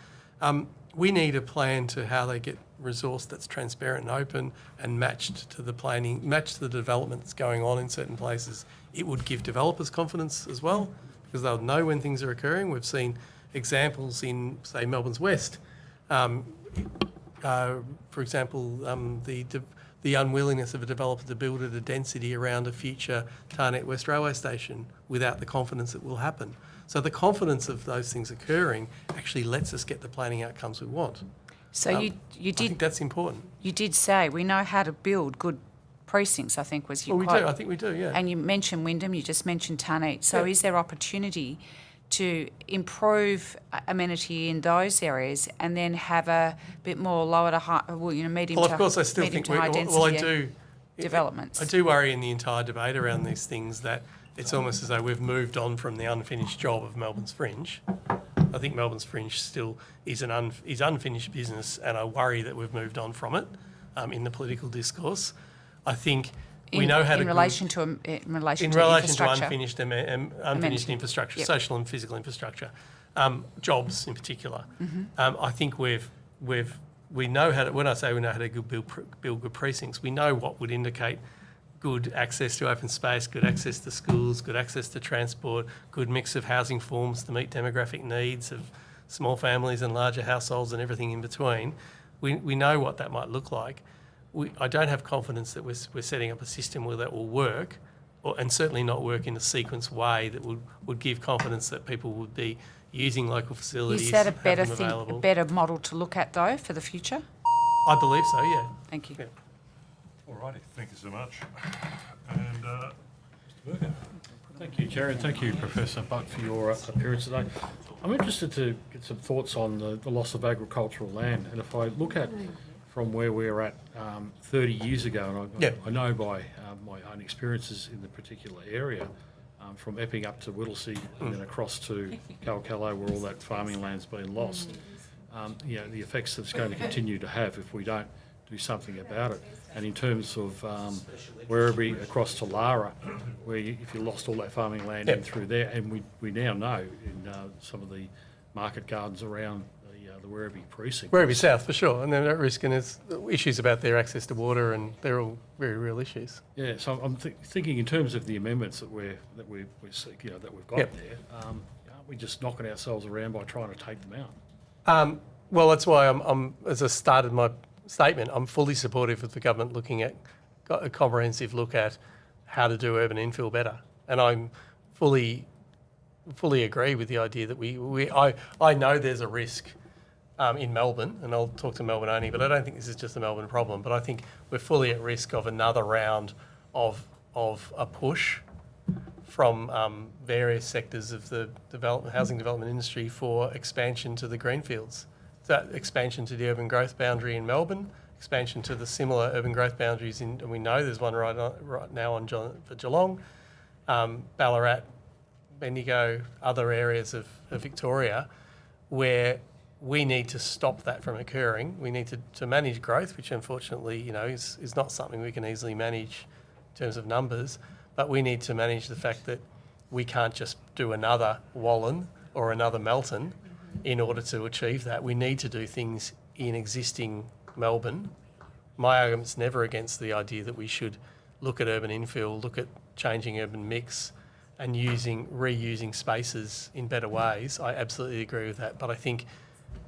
We need a plan to how they get resource that's transparent and open and matched to the planning, matched to the development that's going on in certain places. It would give developers confidence as well, because they'll know when things are occurring. We've seen examples in, say, Melbourne's West. For example, the unwillingness of a developer to build at a density around a future Tarnet West Railway station without the confidence it will happen. So the confidence of those things occurring actually lets us get the planning outcomes we want. So you did. I think that's important. You did say we know how to build good precincts, I think was your Well, we quote. do. I think we do, yeah. And you mentioned Wyndham, you just mentioned Tarnet. So is there opportunity to improve amenity in those areas and then have a bit more lower to high, medium Well, to of course, I still medium think to high density I do. developments? I do worry in the entire debate around these things that it's almost as though we've moved on from the unfinished job of Melbourne's fringe. I I think Melbourne's fringe still is is unfinished business, and I worry that we've moved on from it in the political discourse. I think we know how to in relation to infrastructure. unfinished unfinished infrastructure, Yep. social and physical infrastructure, jobs in particular. I think we know how to. When I say we know how to build good precincts, we know what would indicate good access to open space, good access to schools, good access to transport, good mix of housing forms to meet demographic needs of small families and larger households and everything in between. We know what that might look like. I don't have confidence that we're setting up a system where that will work, and certainly not work in a sequenced way that would give confidence that people would be using local facilities. Is that a have better them available. a better model to look at though for the future? I believe so. Yeah. Thank you. Yeah. Alrighty, thank you so much. And Mr. Berger. Thank you, Chair, and thank you, Professor Butt, for your appearance today. I'm interested to get some thoughts on the loss of agricultural land. And if I look at from where we're at 30 years ago, and I know by my own experiences in the particular area, from Epping up to Whittlesea and then across to Calcallo, where all that farming land's been lost, the effects that it's going to continue to have if we don't do something about it. And in terms of Werribee across to Lara, where if you lost all that farming land in through there, and we now know in some of the market gardens around the Werribee precinct. Werribee South for sure, and they're at risk, and there's issues about their access to water, and they're all very real issues. Yeah, so I'm thinking in terms of the amendments that we've got there. Aren't we just knocking ourselves around by trying to take them out? Well, that's why I'm as I started my statement, I'm fully supportive of the government looking at a comprehensive look at how to do urban infill better, and I'm fully agree with the idea that I know there's a risk in Melbourne, and I'll talk to Melbourne only, but I don't think this is just a Melbourne problem, but I think we're fully at risk of another round of a push from various sectors of the housing development industry for expansion to the greenfields. That expansion to the urban growth boundary in Melbourne, expansion to the similar urban growth boundaries and we know there's one right now for Geelong, Ballarat, Bendigo, other areas of Victoria, where we need to stop that from occurring. We need to manage growth, which unfortunately, is not something we can easily manage in terms of numbers, but we need to manage the fact that we can't just do another Wallen or another Melton in order to achieve that. We need to do things in existing Melbourne. My argument's never against the idea that we should look at urban infill, look at changing urban mix and reusing spaces in better ways. I absolutely agree with that, but I think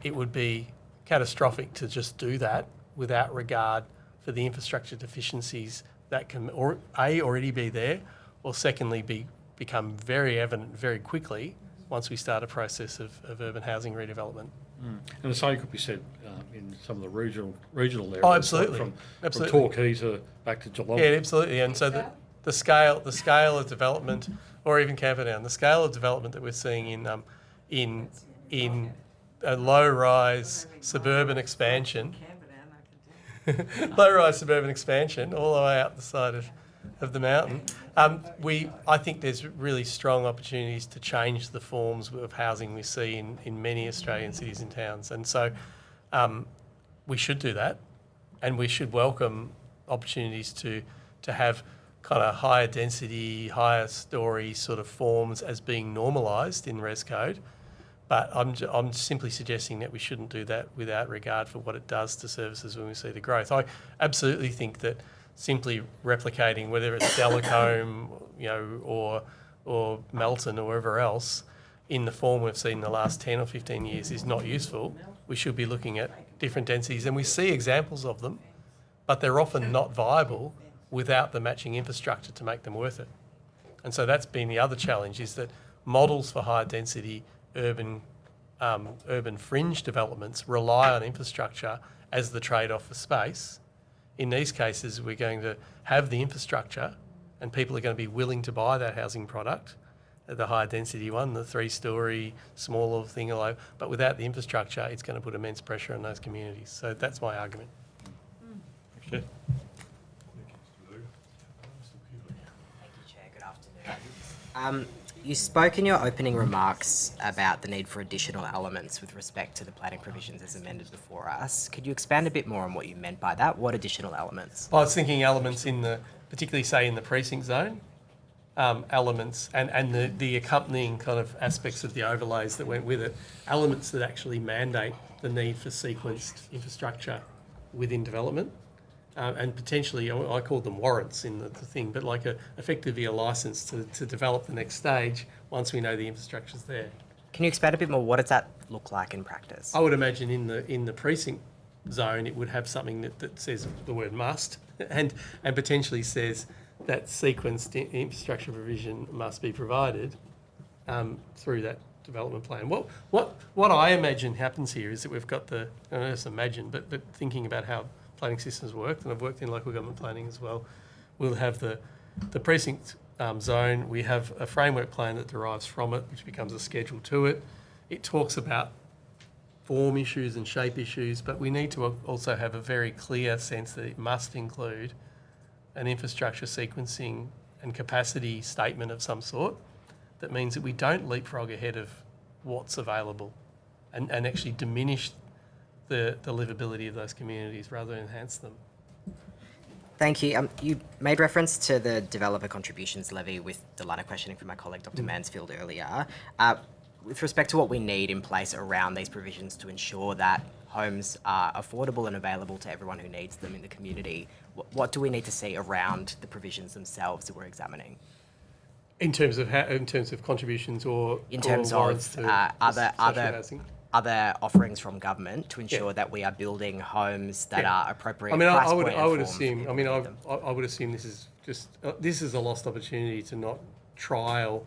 it would be catastrophic to just do that without regard for the infrastructure deficiencies that can already be there, or secondly become very evident very quickly once we start a process of urban housing redevelopment. And the same could be said in some of the regional areas. Oh, absolutely. From Absolutely. Torquay to back to Geelong. Yeah, absolutely. And so the scale of development, or even Camperdown, the scale of development that we're seeing in a low-rise suburban expansion, all the way up the side of the mountain. I think there's really strong opportunities to change the forms of housing we see in many Australian cities and towns. And so we should do that, and we should welcome opportunities to have kind of higher density, higher story sort of forms as being normalised in Res Code. But I'm simply suggesting that we shouldn't do that without regard for what it does to services when we see the growth. I absolutely think that simply replicating, whether it's Delacombe, or Melton or wherever else, in the form we've seen in the last 10 or 15 years is not useful. We should be looking at different densities, and we see examples of them, but they're often not viable without the matching infrastructure to make them worth it. And so that's been the other challenge, is that models for higher density urban fringe developments rely on infrastructure as the trade-off for space. In these cases, we're going to have the infrastructure and people are going to be willing to buy that housing product, the higher density one, the 3-storey, smaller thing, but without the infrastructure, it's going to put immense pressure on those communities. So that's my argument. Okay. Thank you, Chair. Good afternoon. You spoke in your opening remarks about the need for additional elements with respect to the planning provisions as amended before us. Could you expand a bit more on what you meant by that? What additional elements? I was thinking elements in the, particularly say in the precinct zone, elements and the accompanying kind of aspects of the overlays that went with it, elements that actually mandate the need for sequenced infrastructure within development. And potentially, I called them warrants in the thing, but like effectively a licence to develop the next stage once we know the infrastructure's there. Can you expand a bit more? What does that look like in practice? I would imagine in the precinct zone, it would have something that says the word must and potentially says that sequenced infrastructure provision must be provided through that development plan. What I imagine happens here is that we've got I don't know, just imagine, but thinking about how planning systems work, and I've worked in local government planning as well, we'll have the precinct zone, we have a framework plan that derives from it, which becomes a schedule to it. It talks about form issues and shape issues, but we need to also have a very clear sense that it must include an infrastructure sequencing and capacity statement of some sort. That means that we don't leapfrog ahead of what's available and actually diminish the livability of those communities rather than enhance them. Thank you. You made reference to the developer contributions levy with the line of questioning from my colleague Dr. Mansfield earlier. With respect to what we need in place around these provisions to ensure that homes are affordable and available to everyone who needs them in the community, what do we need to see around the provisions themselves that we're examining? In terms of contributions or in terms warrants of to other housing? Other offerings from government to ensure that we are building homes that are appropriate. I mean, price I would point and form assume. for I mean, people who need them. I would assume this is just this is a lost opportunity to not trial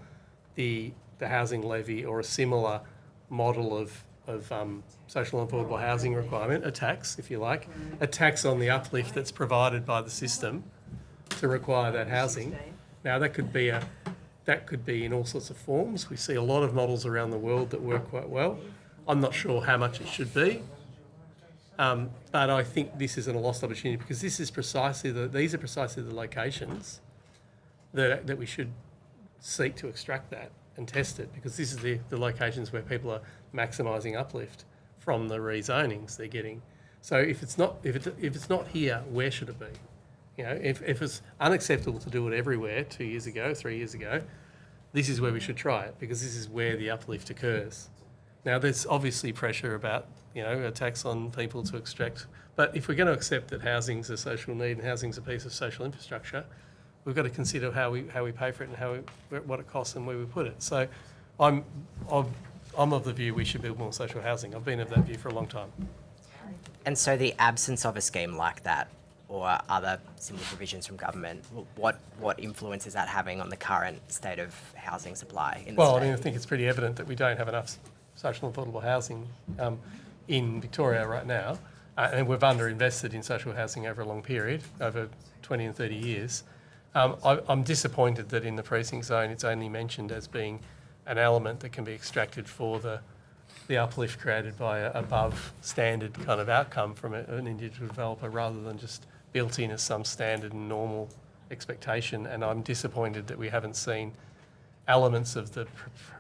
the housing levy or a similar model of social and affordable housing requirement, a tax, if you like, a tax on the uplift that's provided by the system to require that housing. Now that could be in all sorts of forms. We see a lot of models around the world that work quite well. I'm not sure how much it should be, but I think this isn't a lost opportunity because these are precisely the locations that we should seek to extract that and test it, because this is the locations where people are maximising uplift from the rezonings they're getting. So if it's not here, where should it be? You know, if it's unacceptable to do it everywhere 2 years ago, 3 years ago, this is where we should try it, because this is where the uplift occurs. Now, there's obviously pressure about, you know, a tax on people to extract, but if we're going to accept that housing's a social need and housing's a piece of social infrastructure, we've got to consider how we pay for it and what it costs and where we put it. So, I'm of the view we should build more social housing. I've been of that view for a long time. And so the absence of a scheme like that or other similar provisions from government, what influence is that having on the current state of housing supply in the state? Well, I mean, I think it's pretty evident that we don't have enough social and affordable housing in Victoria right now, and we've underinvested in social housing over a long period, over 20 and 30 years. I'm disappointed that in the precinct zone it's only mentioned as being an element that can be extracted for the uplift created by a above standard kind of outcome from an individual developer rather than just built in as some standard and normal expectation. And I'm disappointed that we haven't seen elements of the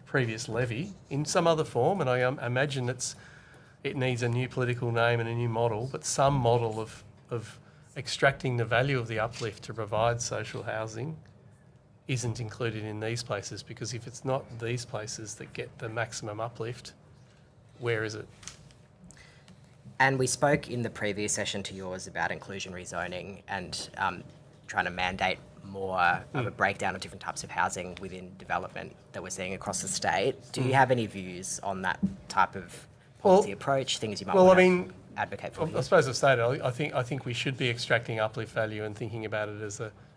previous levy in some other form, and I imagine it needs a new political name and a new model, but some model of extracting the value of the uplift to provide social housing isn't included in these places, because if it's not these places that get the maximum uplift, where is it? And we spoke in the previous session to yours about inclusionary zoning and trying to mandate more of a breakdown of different types of housing within development that we're seeing across the state. Do you have any views on that type of policy approach, things you might want to advocate for? I suppose I've stated, I think we should be extracting uplift value and thinking about it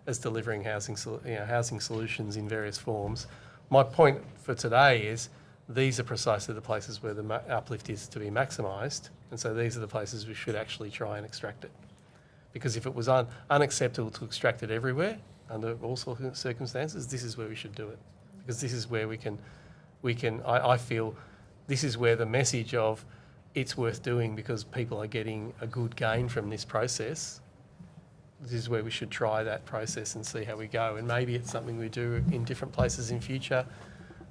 as delivering housing solutions in various forms. My point for today is these are precisely the places where the uplift is to be maximised, and so these are the places we should actually try and extract it. Because if it was unacceptable to extract it everywhere, under all sorts of circumstances, this is where we should do it. Because this is where I feel this is where the message of it's worth doing because people are getting a good gain from this process, this is where we should try that process and see how we go. And maybe it's something we do in different places in future.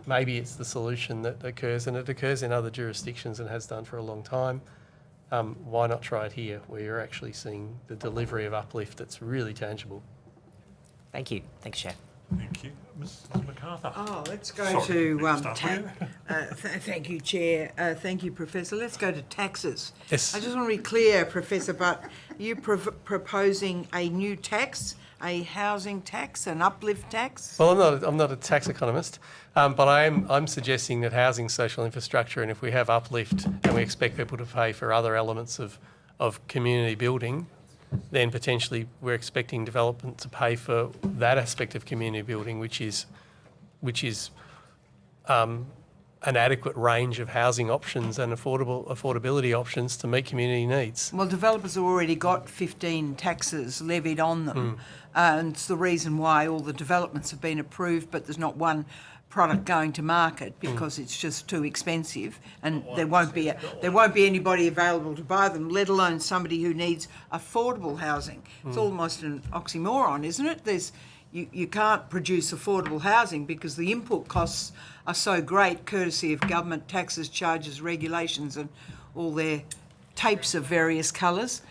maybe it's the solution that occurs, and it occurs in other jurisdictions and has done for a long time. Why not try it here, where you're actually seeing the delivery of uplift that's really tangible? Thank you. Thanks, Chair. Thank you. Mrs MacArthur. Oh, let's go Sorry, to start with thank you, Chair. Thank you, Professor. Let's go to taxes. Yes. I just want to be clear, Professor, but you proposing a new tax, a housing tax, an uplift tax? Well, I'm not a tax economist, but I'm suggesting that housing, social infrastructure, and if we have uplift and we expect people to pay for other elements of community building, then potentially we're expecting development to pay for that aspect of community building, which is an adequate range of housing options and affordability options to meet community needs. Well, developers have already got 15 taxes levied on them, and it's the reason why all the developments have been approved, but there's not one product going to market because it's just too expensive, and there won't be anybody available to buy them, let alone somebody who needs affordable housing. It's almost an oxymoron, isn't it? You can't produce affordable housing because the input costs are so great, courtesy of government taxes, charges, regulations, and all their tapes of various colours.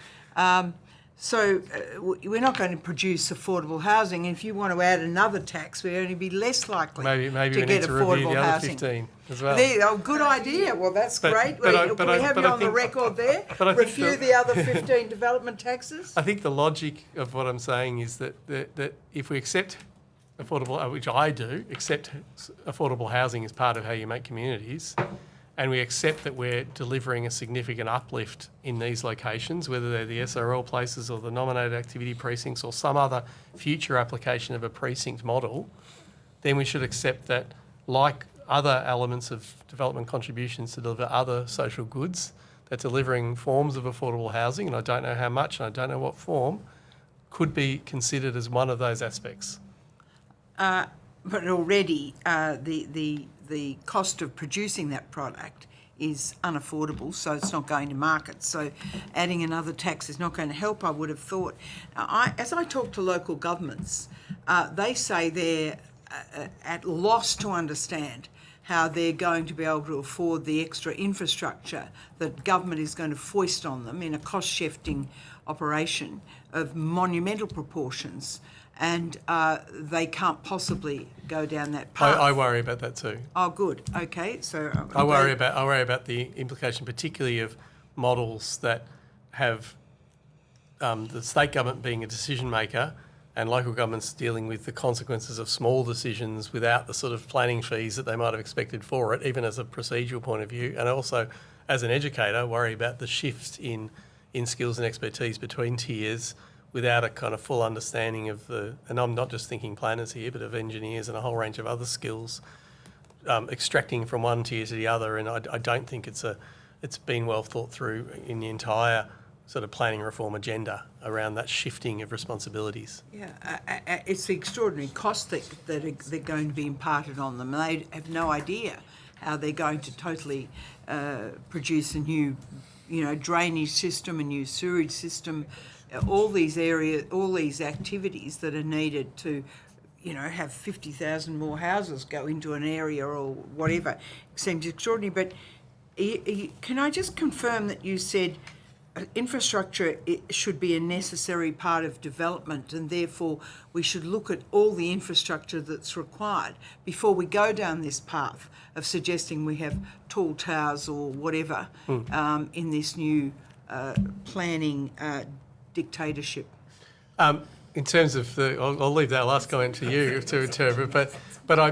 So we're not going to produce affordable housing. And if you want to add another tax, we're going to be less likely Maybe to we get need to review affordable the other housing. 15 as well. Good idea. Well, that's great. but I Can we have you on the think- record there? but I think Review the other 15 development taxes? I think the logic of what I'm saying is that if we accept affordable, which I do, accept affordable housing as part of how you make communities, and we accept that we're delivering a significant uplift in these locations, whether they're the SRL places or the nominated activity precincts or some other future application of a precinct model, then we should accept that, like other elements of development contributions to deliver other social goods, that delivering forms of affordable housing, and I don't know how much and I don't know what form, could be considered as one of those aspects. But already the cost of producing that product is unaffordable, so it's not going to market. So adding another tax is not going to help, I would have thought. As I talk to local governments, they say they're at loss to understand how they're going to be able to afford the extra infrastructure that government is going to foist on them in a cost-shifting operation of monumental proportions, and they can't possibly go down that path. I worry about that too. Oh, good. Okay, so I worry about the implication, particularly of models that have the state government being a decision maker and local governments dealing with the consequences of small decisions without the sort of planning fees that they might have expected for it, even as a procedural point of view. And also, as an educator, worry about the shifts in skills and expertise between tiers without a kind of full understanding of and I'm not just thinking planners here, but of engineers and a whole range of other skills, extracting from one tier to the other. And I don't think it's been well thought through in the entire sort of planning reform agenda around that shifting of responsibilities. yeah, it's the extraordinary cost that they're going to be imparted on them. They have no idea how they're going to totally produce a new, drainage system, a new sewage system, all these areas, all these activities that are needed to, have 50,000 more houses go into an area or whatever. It seems extraordinary. But can I just confirm that you said infrastructure should be a necessary part of development, and therefore we should look at all the infrastructure that's required before we go down this path of suggesting we have tall towers or whatever in this new planning dictatorship? In terms of I'll leave that last comment to you to interpret. But I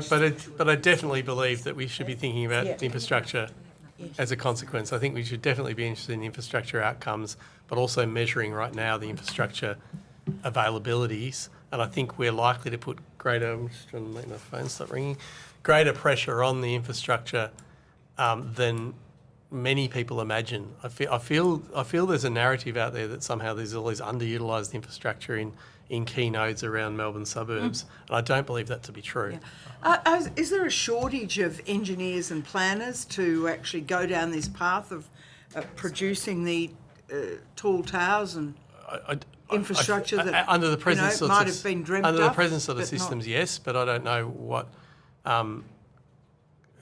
definitely believe that we should be thinking about infrastructure as a consequence. I think we should definitely be interested in infrastructure outcomes, but also measuring right now the infrastructure availabilities. And I think we're likely to put I'm just trying to make my phone stop ringing, greater pressure on the infrastructure than many people imagine. I feel there's a narrative out there that somehow there's all this underutilised infrastructure in key nodes around Melbourne suburbs, and I don't believe that to be true. Yeah. Is there a shortage of engineers and planners to actually go down this path of producing the tall towers and infrastructure that under the present sorts might of, have been dreamt under up, the present sort of but not- systems, yes, but I don't know what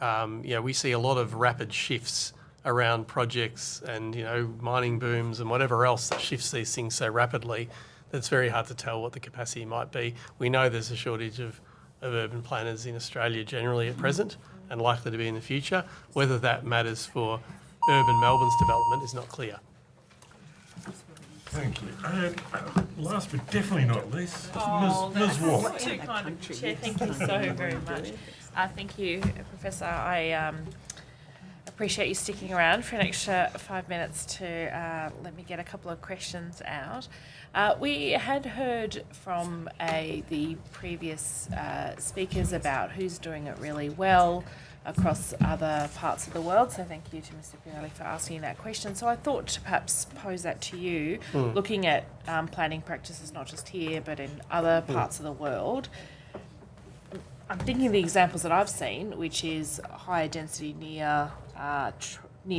we see a lot of rapid shifts around projects and, mining booms and whatever else that shifts these things so rapidly that it's very hard to tell what the capacity might be. We know there's a shortage of urban planners in Australia generally at present and likely to be in the future. Whether that matters for urban Melbourne's development is not clear. Thank you. And last but definitely not least, Ms. Walker. Too kind of Chair. Thank you so very much. Thank you, Professor. I appreciate you sticking around for an extra 5 minutes to let me get a couple of questions out. We had heard from the previous speakers about who's doing it really well across other parts of the world. So thank you to Mr. Pirelli for asking that question. So I thought to perhaps pose that to you, looking at planning practices not just here but in other parts of the world. I'm thinking of the examples that I've seen, which is higher density near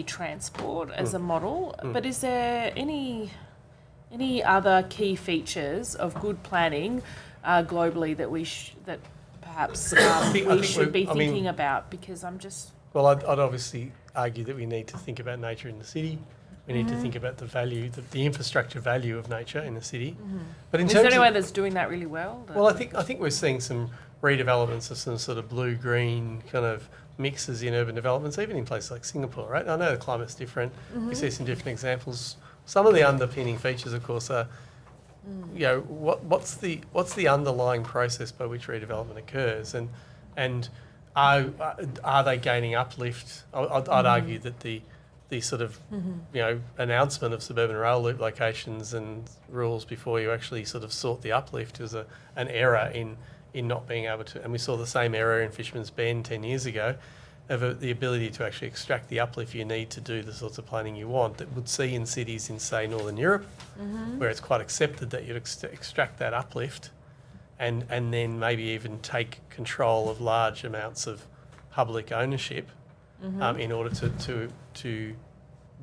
transport as a model. But is there any other key features of good planning globally that that perhaps we should be thinking about? Because I'm just... Well, I'd obviously argue that we need to think about nature in the city. We need to think about the value, the infrastructure value of nature in the city. But is there anyone that's doing that really well? Well, I think we're seeing some redevelopments of some sort of blue-green kind of mixes in urban developments, even in places like Singapore, right? I know the climate's different. We see some different examples. Some of the underpinning features, of course, are, what's the underlying process by which redevelopment occurs, and are they gaining uplift? I'd argue that the sort of announcement of suburban rail loop locations and rules before you actually sort of sort the uplift is an error in not being able to, and we saw the same error in Fisherman's Bend 10 years ago, of the ability to actually extract the uplift you need to do the sorts of planning you want that would see in cities in, say, Northern Europe, where it's quite accepted that you'd extract that uplift and then maybe even take control of large amounts of public ownership in order to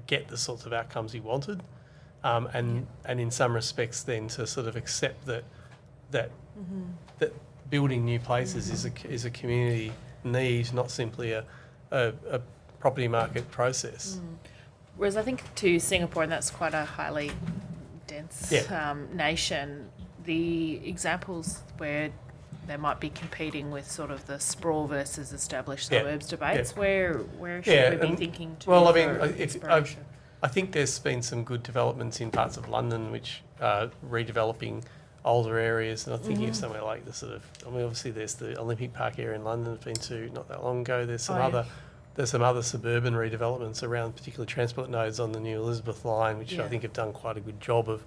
get the sorts of outcomes you wanted. And in some respects then to sort of accept that building new places is a community need, not simply a property market process. Whereas I think to Singapore, and that's quite a highly dense nation, the examples where they might be competing with sort of the sprawl versus established suburbs debates, where should we be thinking to? Well, I mean, I think there's been some good developments in parts of London which are redeveloping older areas, and I'm thinking of somewhere like obviously there's the Olympic Park area in London I've been to not that long ago. There's some other suburban redevelopments around particular transport nodes on the new Elizabeth line, which I think have done quite a good job of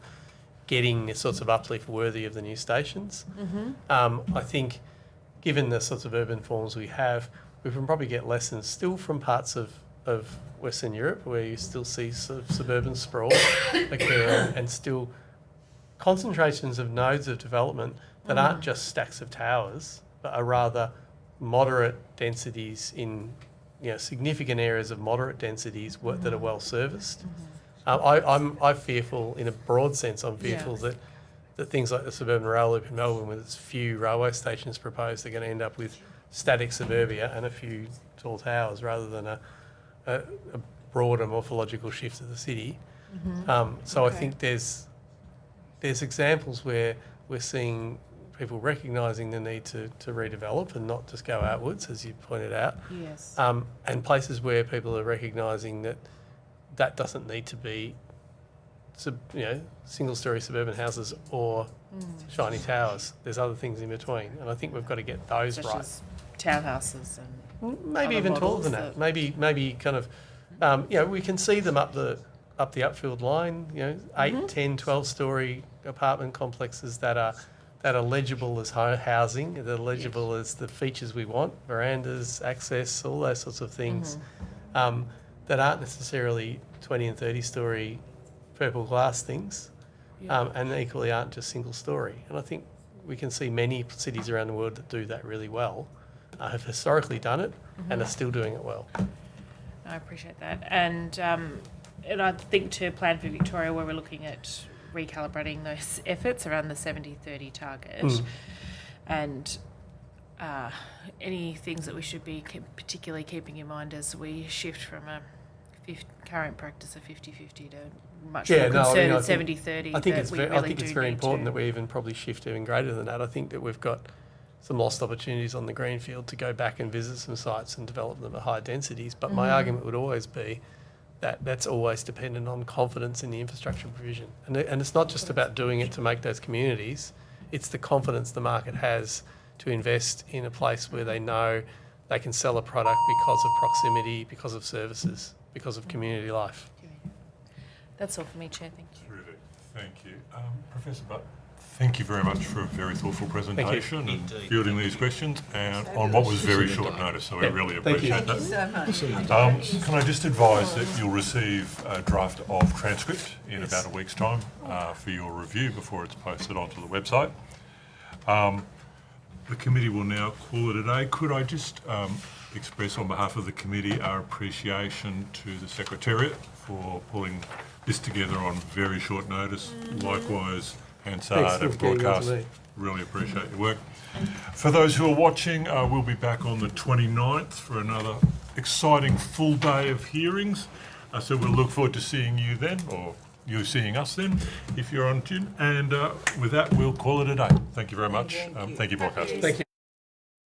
getting the sorts of uplift worthy of the new stations. I think given the sorts of urban forms we have, we can probably get lessons still from parts of Western Europe where you still see sort of suburban sprawl occur and still concentrations of nodes of development that aren't just stacks of towers, but are rather moderate densities in significant areas of moderate densities that are well serviced. I'm fearful, in a broad sense, I'm fearful that things like the suburban rail loop in Melbourne, with its few railway stations proposed, are going to end up with static suburbia and a few tall towers rather than a broader morphological shift of the city. I think there's examples where we're seeing people recognising the need to redevelop and not just go outwards, as you pointed out. Yes. And places where people are recognising that doesn't need to be single-storey suburban houses or shiny towers. There's other things in between, and I think we've got to get those Such right. as townhouses and Maybe even taller than that. Maybe kind of, we can see them up the upfield line. 8, 10, 12-storey apartment complexes that are legible as housing, that are legible as the features we want, verandas, access, all those sorts of things, that aren't necessarily 20 and 30-storey purple glass things, and equally aren't just single-storey. And I think we can see many cities around the world that do that really well, have historically done it, and are still doing it well. I appreciate that. And I think to Plan for Victoria, where we're looking at recalibrating those efforts around the 70-30 target. And any things that we should be particularly keeping in mind as we shift from a current practice of 50-50 to much more concerted 70-30. I think it's very important that we even probably shift even greater than that. I think that we've got some lost opportunities on the greenfield to go back and visit some sites and develop them at high densities. But my argument would always be that that's always dependent on confidence in the infrastructure provision. And it's not just about doing it to make those communities, it's the confidence the market has to invest in a place where they know they can sell a product because of proximity, because of services, because of community life. That's all for me, Chair. Thank you. Terrific. Thank you. Professor Butt, thank you very much for a very thoughtful presentation and Indeed. fielding these questions and on what was very short notice, so we really Thank you. appreciate that. Thank you so much. Can I just advise that you'll receive a draft of transcript in about a week's time for your review before it's posted onto the website. The committee will now call it a day. Could I just express on behalf of the committee our appreciation to the Secretariat for pulling this together on very short notice. Likewise, Hansard and Broadcast. Really appreciate your work. For those who are watching, we'll be back on the 29th for another exciting full day of hearings. So we'll look forward to seeing you then, or you seeing us then, if you're on tune. And with that, we'll call it a day. Thank you very much. Thank you, Broadcast. Thank you.